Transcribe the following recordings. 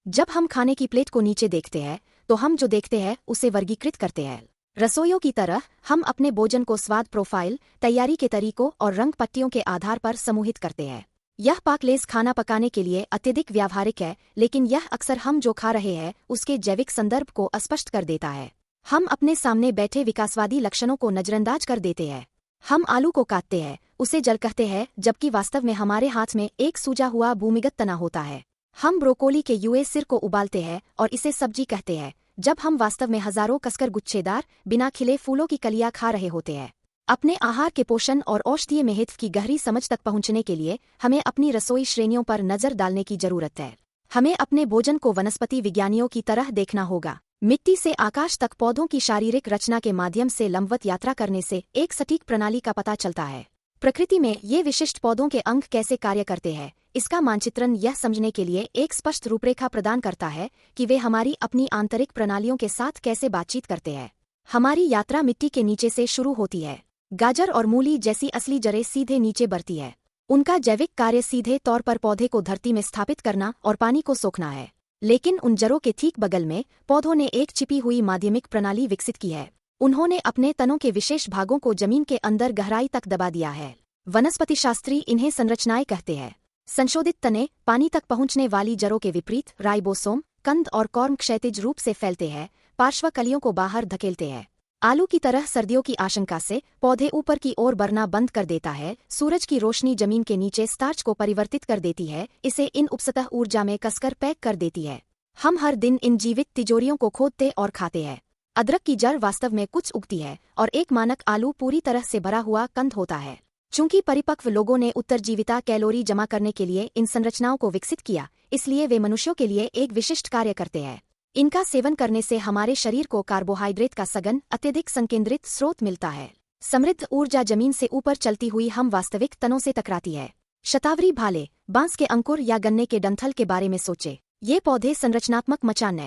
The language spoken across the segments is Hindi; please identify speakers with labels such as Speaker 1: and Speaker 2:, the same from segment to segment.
Speaker 1: जब हम खाने की प्लेट को नीचे देखते हैं तो हम जो देखते हैं उसे वर्गीकृत करते हैं। रसोइयों की तरह हम अपने भोजन को स्वाद प्रोफाइल, तैयारी के तरीकों और रंग पट्टियों के आधार पर समूहित करते हैं। यह पाकलेस खाना पकाने के लिए अत्यधिक व्यावहारिक है, लेकिन यह अक्सर हम जो खा रहे हैं उसके जैविक संदर्भ को अस्पष्ट कर देता है। हम अपने सामने बैठे विकासवादी लक्षणों को नजरअंदाज कर देते हैं। हम आलू को काटते हैं, उसे जल कहते हैं, जबकि वास्तव में हमारे हाथ में एक सूजा हुआ भूमिगत तना होता है। हम ब्रोकोली के यूएस सिर को उबालते हैं और इसे सब्जी कहते हैं, जब हम वास्तव में हजारों कसकर गुच्छेदार बिना खिले फूलों की कलियां खा रहे होते हैं। अपने आहार के पोषण और औषधीय महत्व की गहरी समझ तक पहुंचने के लिए हमें अपनी रसोई श्रेणियों पर नजर डालने की जरूरत है। हमें अपने भोजन को वनस्पति विज्ञानियों की तरह देखना होगा। मिट्टी से आकाश तक पौधों की शारीरिक रचना के माध्यम से लंबवत यात्रा करने से एक सटीक प्रणाली का पता चलता है। प्रकृति में ये विशिष्ट पौधों के अंग कैसे कार्य करते हैं, इसका मानचित्रण यह समझने के लिए एक स्पष्ट रूपरेखा प्रदान करता है कि वे हमारी अपनी आंतरिक प्रणालियों के साथ कैसे बातचीत करते हैं। हमारी यात्रा मिट्टी के नीचे से शुरू होती है। गाजर और मूली जैसी असली जड़ें सीधे नीचे बढ़ती है। उनका जैविक कार्य सीधे तौर पर पौधे को धरती में स्थापित करना और पानी को सोखना है। लेकिन उन जड़ों के ठीक बगल में पौधों ने एक छिपी हुई माध्यमिक प्रणाली विकसित की है। उन्होंने अपने तनों के विशेष भागों को जमीन के अंदर गहराई तक दबा दिया है। वनस्पतिशास्त्री इन्हें संरचनाएं कहते हैं। संशोधित तने पानी तक पहुंचने वाली जड़ों के विपरीत राइबोसोम, कंद और कॉर्म क्षैतिज रूप से फैलते हैं, पार्श्व कलियों को बाहर धकेलते हैं। आलू की तरह सर्दियों की आशंका से पौधे ऊपर की ओर बढ़ना बंद कर देता है। सूरज की रोशनी जमीन के नीचे स्टार्च को परिवर्तित कर देती है, इसे इन उपसतह ऊर्जा में कसकर पैक कर देती है। हम हर दिन इन जीवित तिजोरियों को खोदते और खाते हैं। अदरक की जड़ वास्तव में कुछ उगती है और एक मानक आलू पूरी तरह से भरा हुआ कंद होता है। चूंकि परिपक्व लोगों ने उत्तरजीविता कैलोरी जमा करने के लिए इन संरचनाओं को विकसित किया, इसलिए वे मनुष्यों के लिए एक विशिष्ट कार्य करते हैं। इनका सेवन करने से हमारे शरीर को कार्बोहाइड्रेट का सघन, अत्यधिक संकेंद्रित स्रोत मिलता है। समृद्ध ऊर्जा जमीन से ऊपर चलती हुई हम वास्तविक तनों से टकराती है। शतावरी भाले, बांस के अंकुर या गन्ने के डंठल के बारे में सोचे। ये पौधे संरचनात्मक मचान।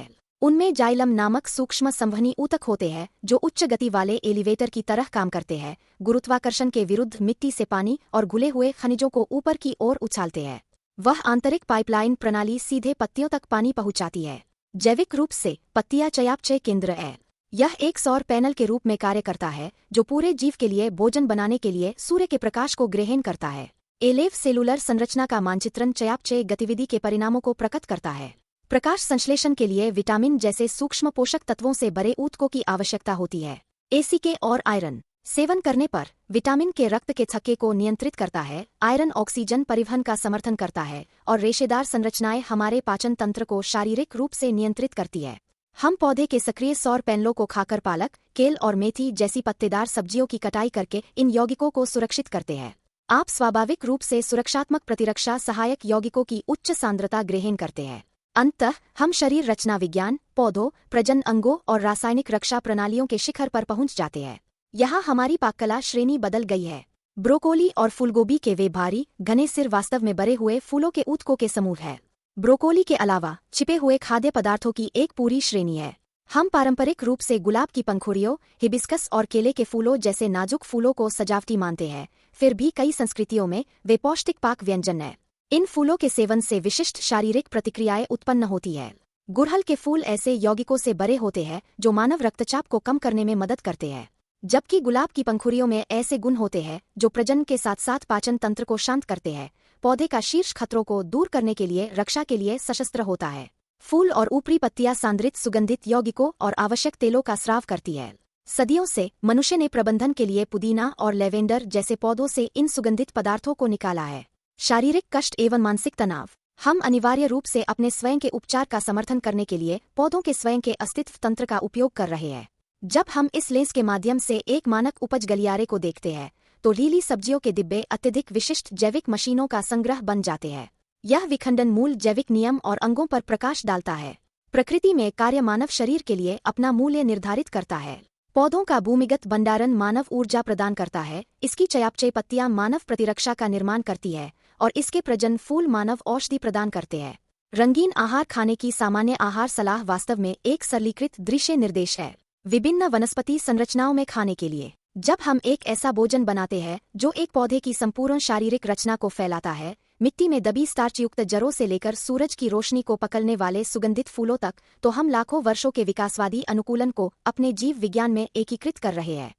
Speaker 1: उनमें जाइलम नामक सूक्ष्म संवहनी ऊतक होते हैं जो उच्च गति वाले एलिवेटर की तरह काम करते हैं। गुरुत्वाकर्षण के विरुद्ध मिट्टी से पानी और घुले हुए खनिजों को ऊपर की ओर उछालते हैं। वह आंतरिक पाइपलाइन प्रणाली सीधे पत्तियों तक पानी पहुंचाती है। जैविक रूप से पत्तियां चयापचय केंद्र है। यह एक सौर पैनल के रूप में कार्य करता है जो पूरे जीव के लिए भोजन बनाने के लिए सूर्य के प्रकाश को ग्रहण करता है। एलेव सेलुलर संरचना का मानचित्रण चयापचय गतिविधि के परिणामों को प्रकट करता है। प्रकाश संश्लेषण के लिए विटामिन जैसे सूक्ष्म पोषक तत्वों से बड़े ऊतकों की आवश्यकता होती है। एसीके और आयरन सेवन करने पर विटामिन के रक्त के थक्के को नियंत्रित करता है। आयरन ऑक्सीजन परिवहन का समर्थन करता है और रेशेदार संरचनाएं हमारे पाचन तंत्र को शारीरिक रूप से नियंत्रित करती है। हम पौधे के सक्रिय सौर पैनलों को खाकर पालक, केल और मेथी जैसी पत्तेदार सब्जियों की कटाई करके इन यौगिकों को सुरक्षित करते हैं। आप स्वाभाविक रूप से सुरक्षात्मक प्रतिरक्षा सहायक यौगिकों की उच्च सांद्रता ग्रहण करते हैं। अंततः हम शरीर रचना विज्ञान, पौधों, प्रजनन अंगों और रासायनिक रक्षा प्रणालियों के शिखर पर पहुंच जाते हैं। यहाँ हमारी पाककला श्रेणी बदल गई है। ब्रोकोली और फूलगोभी के वे भारी, घने सिर वास्तव में भरे हुए फूलों के ऊतकों के समूह है। ब्रोकोली के अलावा छिपे हुए खाद्य पदार्थों की एक पूरी श्रेणी है। हम पारंपरिक रूप से गुलाब की पंखुड़ियों, हिबिस्कस और केले के फूलों जैसे नाजुक फूलों को सजावटी मानते हैं, फिर भी कई संस्कृतियों में वे पौष्टिक पाक व्यंजन हैं। इन फूलों के सेवन से विशिष्ट शारीरिक प्रतिक्रियाएं उत्पन्न होती है। गुड़हल के फूल ऐसे यौगिकों से भरे होते हैं जो मानव रक्तचाप को कम करने में मदद करते हैं, जबकि गुलाब की पंखुड़ियों में ऐसे गुण होते हैं जो प्रजनन के साथ साथ पाचन तंत्र को शांत करते हैं। पौधे का शीर्ष खतरों को दूर करने के लिए रक्षा के लिए सशस्त्र होता है। फूल और ऊपरी पत्तियां सांद्रित सुगंधित यौगिकों और आवश्यक तेलों का स्राव करती है। सदियों से मनुष्य ने प्रबंधन के लिए पुदीना और लेवेंडर जैसे पौधों से इन सुगंधित पदार्थों को निकाला है। शारीरिक कष्ट एवं मानसिक तनाव, हम अनिवार्य रूप से अपने स्वयं के उपचार का समर्थन करने के लिए पौधों के स्वयं के अस्तित्व तंत्र का उपयोग कर रहे हैं। जब हम इस लेंस के माध्यम से एक मानक उपज गलियारे को देखते हैं तो लीली सब्जियों के डिब्बे अत्यधिक विशिष्ट जैविक मशीनों का संग्रह बन जाते हैं। यह विखंडन मूल जैविक नियम और अंगों पर प्रकाश डालता है। प्रकृति में कार्य मानव शरीर के लिए अपना मूल्य निर्धारित करता है। पौधों का भूमिगत भंडारण मानव ऊर्जा प्रदान करता है, इसकी चयापचय पत्तियां मानव प्रतिरक्षा का निर्माण करती है और इसके प्रजनन फूल मानव औषधि प्रदान करते हैं। रंगीन आहार खाने की सामान्य आहार सलाह वास्तव में एक सरलीकृत दृश्य निर्देश है विभिन्न वनस्पति संरचनाओं में खाने के लिए। जब हम एक ऐसा भोजन बनाते हैं जो एक पौधे की संपूर्ण शारीरिक रचना को फैलाता है, मिट्टी में दबी स्टार्चयुक्त जड़ों से लेकर सूरज की रोशनी को पकड़ने वाले सुगंधित फूलों तक, तो हम लाखों वर्षों के विकासवादी अनुकूलन को अपने जीव विज्ञान में एकीकृत कर रहे हैं।